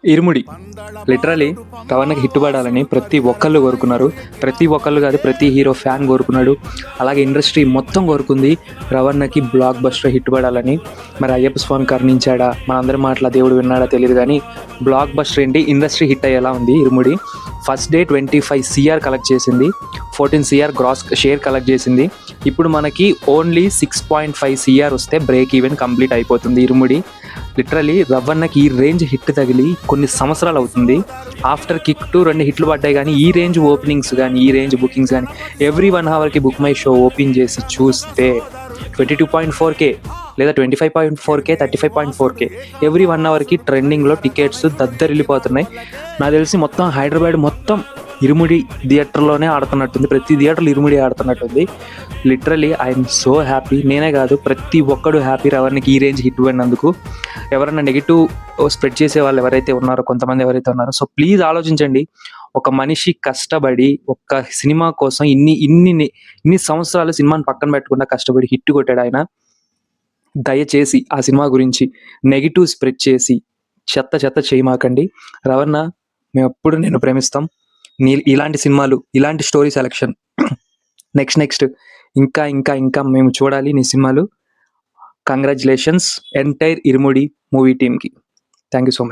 ఇరుముడి literally రవణకి hit పడాలని ప్రతి ఒక్కళ్ళు కోరుకున్నారు. ప్రతి ఒక్కళ్ళు కాదు, ప్రతి హీరో ఫ్యాన్ కోరుకున్నాడు. అలాగే ఇండస్ట్రీ మొత్తం కోరుకుంది రవణకి బ్లాక్ బస్టర్ హిట్ పడాలని. మరి అయ్యప్ప స్వామి కరుణించాడా, మనందరి మాటల దేవుడు విన్నాడా తెలియదు, కానీ బ్లాక్ బస్టర్ ఏంటి, ఇండస్ట్రీ హిట్ అయ్యేలా ఉంది ఇరుముడి. ఫస్ట్ డే 25 CR కలెక్ట్ చేసింది, 14 CR గ్రాస్ షేర్ కలెక్ట్ చేసింది. ఇప్పుడు మనకి ఓన్లీ 6.5 CR వస్తే బ్రేక్ ఈవెన్ కంప్లీట్ అయిపోతుంది ఇరుముడి. లిటరలీ రవణకి ఈ రేంజ్ హిట్ తగిలి కొన్ని సంవత్సరాలు అవుతుంది. ఆఫ్టర్ కిక్ 2 2 హిట్లు పడ్డాయి, కానీ ఈ రేంజ్ ఓపెనింగ్స్ కానీ ఈ రేంజ్ బుకింగ్స్ కానీ ఎవ్రీ 1 అవర్కి బుక్ మై షో ఓపెన్ చేసి చూస్తే 22.4K లేదా 25.4K 35.4K ఎవ్రీ 1 అవర్కి ట్రెండింగ్లో టికెట్స్ దద్దరిల్లిపోతున్నాయి. నాకు తెలిసి మొత్తం హైదరాబాద్ మొత్తం ఇరుముడి థియేటర్లోనే ఆడుతున్నట్టుంది, ప్రతి థియేటర్లో ఇరుముడి ఆడుతున్నట్టుంది. Literally I'm so happy. నేనే కాదు, ప్రతి ఒక్కడు హ్యాపీ రవణకి ఈ రేంజ్ హిట్ పడినందుకు. ఎవరైనా నెగిటివ్ స్ప్రెడ్ చేసే వాళ్ళు ఎవరైతే ఉన్నారో, కొంతమంది ఎవరైతే ఉన్నారో, సో ప్లీజ్ ఆలోచించండి. ఒక మనిషి కష్టపడి ఒక్క సినిమా కోసం ఇన్ని సంవత్సరాలు సినిమాని పక్కన పెట్టకుండా కష్టపడి హిట్ కొట్టాడు ఆయన. దయచేసి ఆ సినిమా గురించి నెగిటివ్ స్ప్రెడ్ చేసి చెత్త చేయమాకండి. రవణ మేము ఎప్పుడు నేను ప్రేమిస్తాం. ఇలాంటి సినిమాలు, ఇలాంటి స్టోరీ సెలెక్షన్ నెక్స్ట్ ఇంకా మేము చూడాలి నీ సినిమాలు. కంగ్రాచులేషన్స్ ఎంటైర్ ఇరుముడి మూవీ టీమ్కి. Thank you so much.